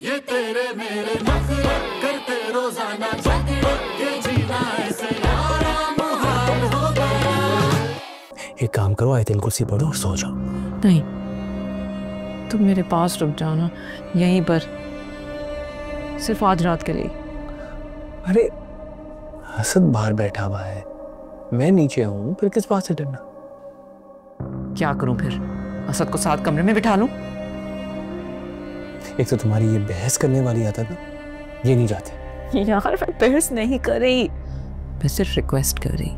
ये तेरे मेरे नखरे करते रोजाना झगड़े, ये जीना ऐसे यारा मुहाल हो गया। एक काम करो, आयतिल कुर्सी पढ़ो और सो जाओ। नहीं, तुम मेरे पास रुक जाओ ना, यहीं पर, सिर्फ आज रात के लिए। अरे हसद बाहर बैठा हुआ है, मैं नीचे हूँ, फिर किस बात से डरना? क्या करूं फिर? असद को साथ कमरे में बिठा लूं? एक तो तुम्हारी ये बहस करने वाली आदत ना, ये नहीं चाहते। यार मैं बहस नहीं कर रही, मैं सिर्फ रिक्वेस्ट कर रही,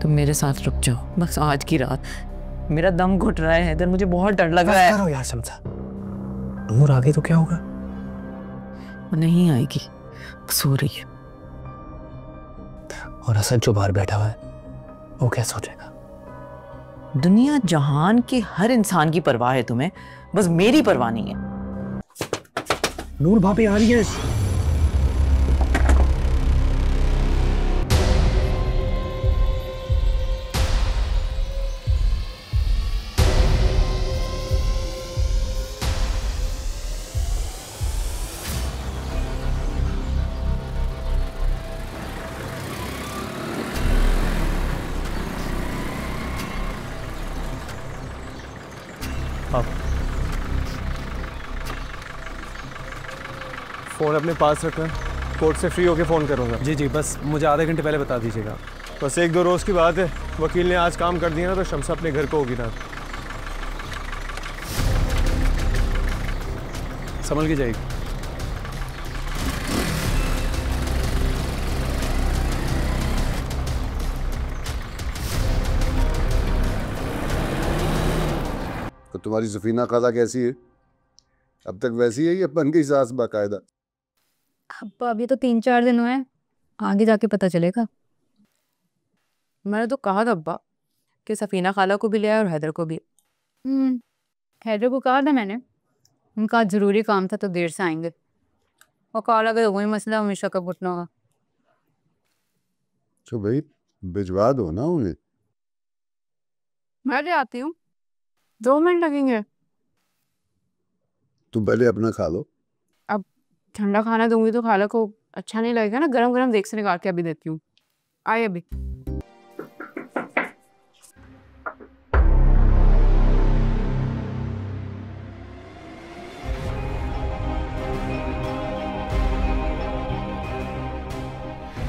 तुम मेरे साथ रुक जाओ बस आज की रात। मेरा दम घुट रहा है इधर, मुझे बहुत डर लग रहा है। करो यार शम्सा, नूर आ गई तो क्या होगा? वो नहीं आएगी, सो रही है। और असद जो बाहर बैठा हुआ है वो क्या सोचेगा? दुनिया जहान के हर इंसान की परवाह है तुम्हें, बस मेरी परवाह नहीं है। नूर भाभी आ रही है। फ़ोन अपने पास रखना, कोर्ट से फ्री होके फ़ोन करूँगा। जी जी, बस मुझे आधे घंटे पहले बता दीजिएगा। बस एक दो रोज़ की बात है, वकील ने आज काम कर दिया ना तो शम्सा अपने घर को होगी ना। संभल के जाएगी। तो तुम्हारी सफीना खाला कैसी है? अब तक वैसी है या बन गई सास बाकायदा? अब अभी तो 3-4 दिन हुए हैं, आगे जाके पता चलेगा। मैंने तो कहा था अब्बा कि सफीना खाला को भी ले आए और हैदर को भी। हैदर को कहा था मैंने, उनका ज़रूरी काम था तो देर से आएंगे। और कहा लगा वही मसला हमेशा का घुटना होगा। तो भाई भिजवा दो ना उन्हें। मैं ले आती हूँ, 2 मिनट लगेंगे। तुम पहले अपना खा लो। अब ठंडा खाना दूंगी तो खाला को अच्छा नहीं लगेगा ना, गरम गरम देख से निकाल के अभी देती हूँ। आइए अभी।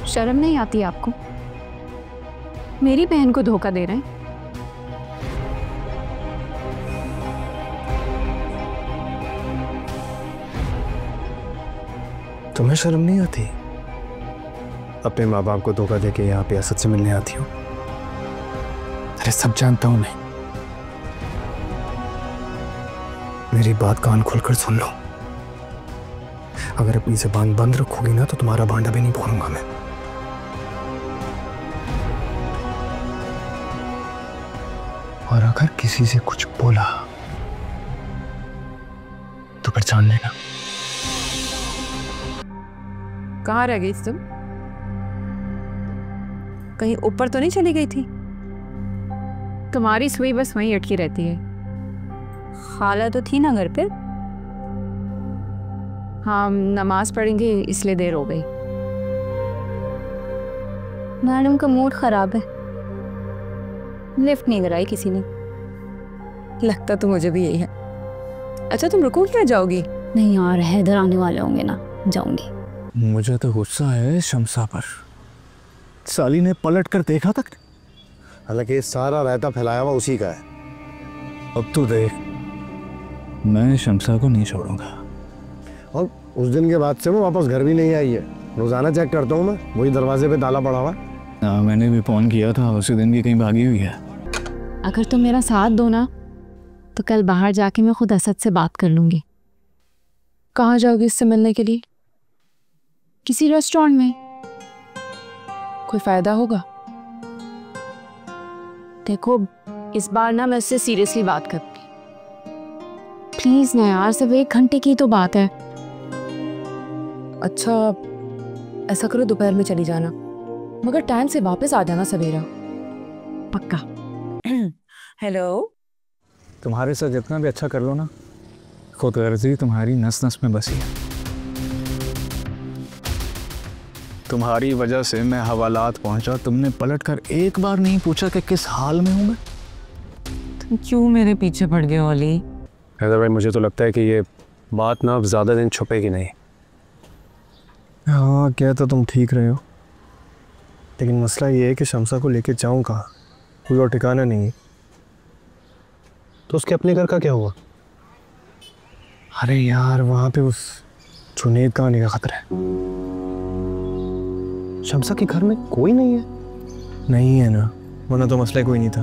शर्म नहीं आती आपको? मेरी बहन को धोखा दे रहे हैं। तुम्हें शर्म नहीं आती? अपने माँ बाप को धोखा देके यहाँ पे असद से मिलने आती हो। अरे सब जानता हूं मैं, मेरी बात कान खोलकर सुन लो। अगर अपनी जुबान बंद रखोगी ना तो तुम्हारा भांडा भी नहीं फोड़ूंगा मैं। और अगर किसी से कुछ बोला तो पहचान लेना। कहाँ रह गई तुम? कहीं ऊपर तो नहीं चली गई थी? तुम्हारी सुई बस वहीं अटकी रहती है। खाला तो थी ना घर पे। हाँ, नमाज पढ़ेंगे इसलिए देर हो गई। मैडम का मूड खराब है, लिफ्ट नहीं कराई किसी ने। लगता तो मुझे भी यही है। अच्छा तुम रुको, क्या जाओगी? नहीं यार, हैदर आने वाले होंगे ना, जाऊंगी। मुझे तो गुस्सा है शम्सा पर, साली ने पलट कर देखा तक। हालांकि सारा रायता फैलाया हुआ उसी का है। अब तो देख, मैं शम्सा को नहीं छोड़ूंगा। और उस दिन के बाद से वो वापस घर भी नहीं आई है। रोजाना चेक करता हूँ मैं, वही दरवाजे पे ताला पड़ा हुआ। मैंने भी फोन किया था, उसी दिन की कहीं भागी हुई है। अगर तुम मेरा साथ दो ना तो कल बाहर जाके मैं खुद असद से बात कर लूंगी। कहाँ जाओगी इससे मिलने के लिए? किसी रेस्टोरेंट में। कोई फायदा होगा? देखो इस बार ना मैं उससे सीरियसली बात करूंगी। प्लीज ना यार, सिर्फ 1 घंटे की तो बात है। अच्छा ऐसा करो, दोपहर में चली जाना, मगर टाइम से वापस आ जाना सवेरा। पक्का। हेलो। तुम्हारे साथ जितना भी अच्छा कर लो ना, खुदगर्जी तुम्हारी नस नस में बसी है। तुम्हारी वजह से मैं हवालात पहुंचा, तुमने पलटकर एक बार नहीं पूछा कि किस हाल में हूं मैं। तुम क्यों मेरे पीछे पड़ गए ओली? हैदर भाई, मुझे तो लगता है कि ये बात ना अब ज़्यादा दिन छुपेगी नहीं। हाँ, क्या तो तुम ठीक रहे हो, लेकिन मसला ये है कि शमसा को लेके जाऊं कहाँ, कोई और ठिकाना नहीं है। तो उसके अपने घर का क्या हुआ? अरे यार, वहाँ पे उस जुनेद का आने का खतरा है। शमसा के घर में कोई नहीं है? नहीं है ना, वरना तो मसला कोई नहीं था।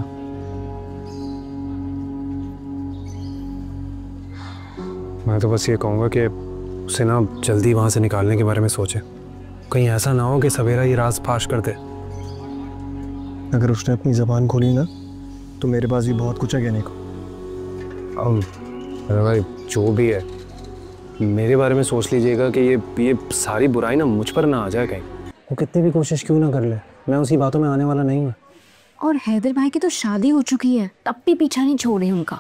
मैं तो बस ये कहूँगा कि उसे ना जल्दी वहाँ से निकालने के बारे में सोचे। कहीं ऐसा ना हो कि सवेरा ये राज फाश कर दे। अगर उसने अपनी ज़बान खोली ना तो मेरे पास भी बहुत कुछ है कहने को। अरे भाई, जो भी है मेरे बारे में सोच लीजिएगा कि ये सारी बुराई ना मुझ पर ना आ जाए कहीं। वो कितनी भी कोशिश क्यों ना कर ले, मैं उसकी बातों में आने वाला नहीं हूँ। और हैदर भाई की तो शादी हो चुकी है, तब भी पीछा नहीं छोड़े उनका।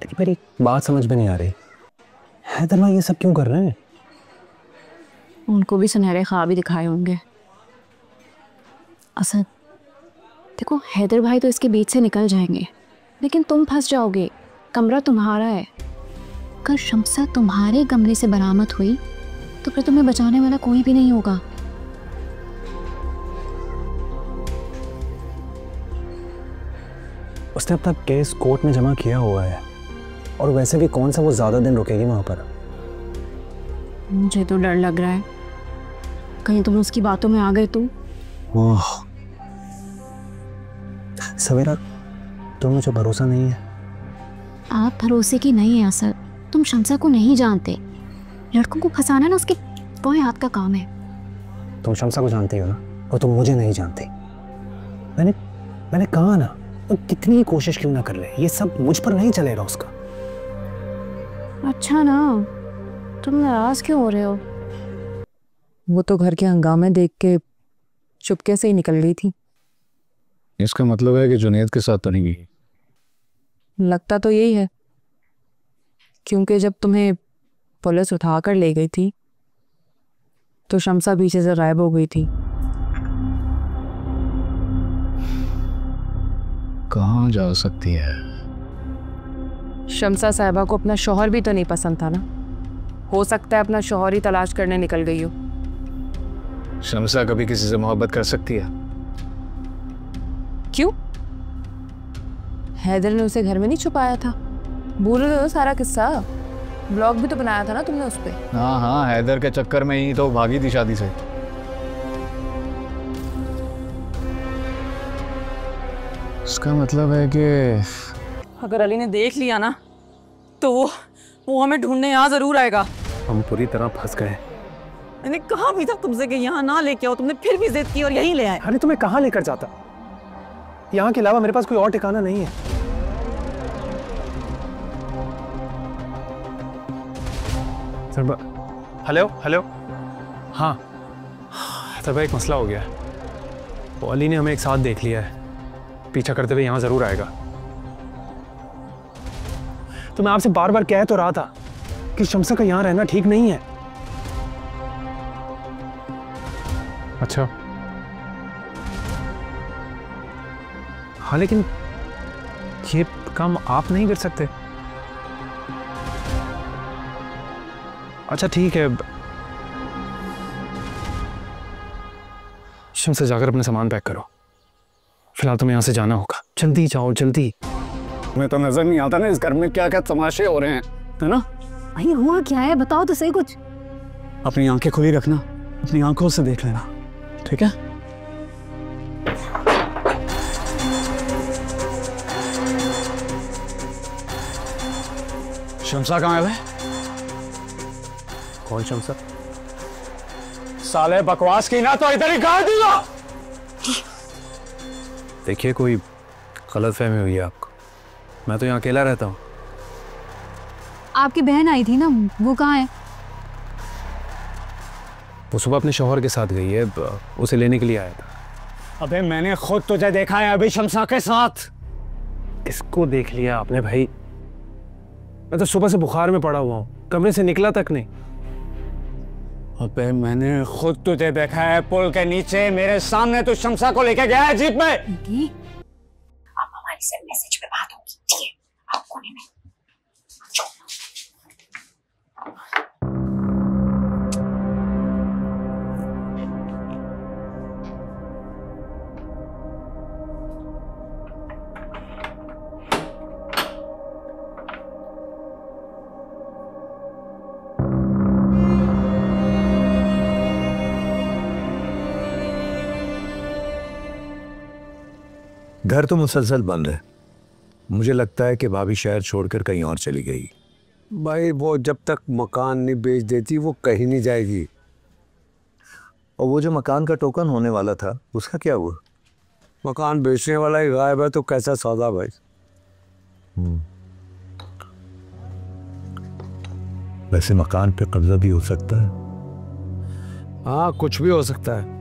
लेकिन मेरी बात समझ में नहीं आ रही, हैदर भाई ये सब क्यों कर रहे हैं? उनको भी सुनहरे ख्वाब ही दिखाए होंगे। असद, देखो हैदर भाई तो इसके बीच से निकल जाएंगे, लेकिन तुम फंस जाओगे। कमरा तुम्हारा है। अगर शमसा तुम्हारे कमरे से बरामद हुई तो फिर तुम्हें बचाने वाला कोई भी नहीं होगा। उसने अपना केस कोर्ट में जमा किया हुआ है, और वैसे भी कौन सा वो ज़्यादा दिन रुकेगी वहाँ पर। मुझे तो डर लग रहा है, कहीं तुम उसकी बातों में आ गए तो। ओह सवेरा, तुम्हें मुझे भरोसा नहीं है? आप भरोसे की नहीं है असद। तुम शमसा को नहीं जानते। लड़कों को फंसाना ना उसके बाएं हाथ का काम है। तुम शमसा को जानती हो ना, और तुम मुझे नहीं जानती। मैंने कहा ना, तुम कितनी ही कोशिश क्यों ना कर ले, ये सब मुझ पर नहीं चलेगा उसका। अच्छा ना, तुम नाराज क्यों हो रहे हो? वो तो घर के हंगामे देख के चुपके से ही निकल गई थी। इसका मतलब है कि जुनेद के साथ तो नहीं गई? लगता तो यही है, क्योंकि जब तुम्हें पुलिस उठा कर ले गई थी तो शमसा पीछे से गायब हो गई थी। कहाँ जा सकती है? शमसा साहिबा को अपना शौहर भी तो नहीं पसंद था ना। हो सकता है अपना शौहर ही तलाश करने निकल गई हो। शमसा कभी किसी से मोहब्बत कर सकती है? क्यों? हैदर ने उसे घर में नहीं छुपाया था? भूल गए हो सारा किस्सा? ब्लॉग भी तो बनाया था ना तुमने उस पे। हाँ हाँ, हैदर के चक्कर में ही तो भागी थी शादी से। इसका मतलब है कि अगर अली ने देख लिया ना तो वो हमें ढूंढने यहाँ जरूर आएगा। हम पूरी तरह फंस गए। मैंने कहा भी था तुमसे कि यहाँ ना लेके आओ, तुमने फिर भी जिद की और यहीं ले आए। अरे तुम्हें कहाँ लेकर जाता? यहाँ के अलावा मेरे पास कोई और ठिकाना नहीं है। Hello hello. हाँ सर भाई, एक मसला हो गया है। वो अली ने हमें एक साथ देख लिया है, पीछा करते हुए यहाँ ज़रूर आएगा। तो मैं आपसे बार बार कह तो रहा था कि शमसा का यहाँ रहना ठीक नहीं है। अच्छा हाँ, लेकिन ये काम आप नहीं कर सकते। अच्छा ठीक है, शमसा जाकर अपने सामान पैक करो। फिलहाल तुम्हें यहाँ से जाना होगा, जल्दी जाओ जल्दी। तुम्हें तो नजर नहीं आता ना इस घर में क्या क्या तमाशे हो रहे हैं, है ना? भाई हुआ क्या है, बताओ तो सही कुछ। अपनी आंखें खुली रखना, अपनी आंखों से देख लेना, ठीक है? शमसा कहाँ है? कौन शमसा? साले बकवास की ना तो इधर ही गाड़ दूंगा। देखिए, कोई गलतफहमी हुई है आपको। मैं तो यहाँ अकेला रहता हूँ। आपकी बहन आई थी ना, वो कहाँ है? वो सुबह अपने शौहर के साथ गई है, उसे लेने के लिए आया था। अबे मैंने खुद तुझे देखा है अभी शमसा के साथ। किसको देख लिया आपने भाई? मैं तो सुबह से बुखार में पड़ा हुआ हूँ, कमरे से निकला तक नहीं। अबे मैंने खुद तुझे देखा है पुल के नीचे, मेरे सामने तू शमसा को लेके गया है जीप में। अब हमारी सिर्फ मैसेज पे बात होगी, ठीक है? आप कोने में घर तो मुसलसल बंद है। मुझे लगता है कि भाभी शहर छोड़कर कहीं और चली गई। भाई वो जब तक मकान नहीं बेच देती वो कहीं नहीं जाएगी। और वो जो मकान का टोकन होने वाला था उसका क्या हुआ? मकान बेचने वाला ही गायब है तो कैसा सौदा भाई। वैसे मकान पे कब्जा भी हो सकता है। हाँ कुछ भी हो सकता है,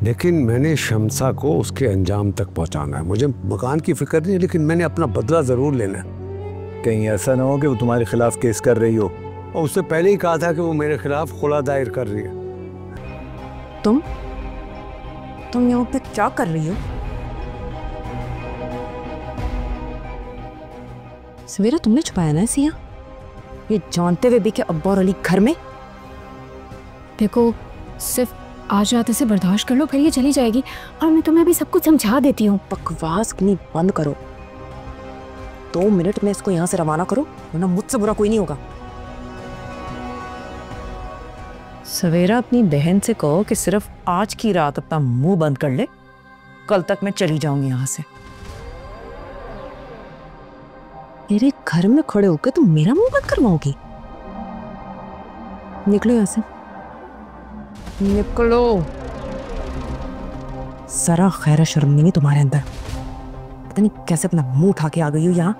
लेकिन मैंने शमसा को उसके अंजाम तक पहुंचाना है। मुझे मकान की फिक्र नहीं है, लेकिन मैंने अपना बदला जरूर लेना है। कहीं ऐसा ना हो कि वो तुम्हारे खिलाफ केस कर रही हो। और उससे पहले ही कहा था कि वो मेरे खिलाफ खुला दायर कर रही है। तुम यहाँ पे क्या कर रही हो? सवेरा तुमने छुपाया ना सिया, ये जानते हुए भी कि अब्बा और अली घर में? देखो, सिर्फ आज रात इसे बर्दाश्त कर लो, फिर ये चली जाएगी और मैं तुम्हें अभी सब कुछ समझा देती हूँ। बकवास नहीं बंद करो, 2 मिनट में इसको यहाँ से रवाना करो, वरना मुझसे बुरा कोई नहीं होगा। सवेरा अपनी बहन से कहो कि सिर्फ आज की रात अपना मुंह बंद कर ले, कल तक मैं चली जाऊंगी यहाँ से। मेरे घर में खड़े होकर तुम मेरा मुंह बंद करवाओगी? निकलो यहाँ से, निकलो। जरा खैर शर्म नहीं तुम्हारे अंदर, पता नहीं कैसे अपना मुंह उठा के आ गई हो यहाँ।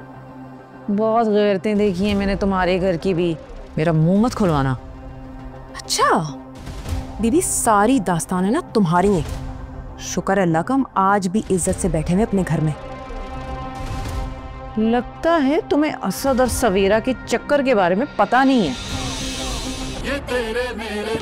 बहुत गैरतें देखी हैं मैंने तुम्हारे घर की भी, मेरा मुंह मत खुलवाना। अच्छा बीबी, सारी दास्तान है ना तुम्हारी है। शुक्र अल्लाह का हम आज भी इज्जत से बैठे हुए अपने घर में। लगता है तुम्हें असद और सवेरा के चक्कर के बारे में पता नहीं है। ये तेरे मेरे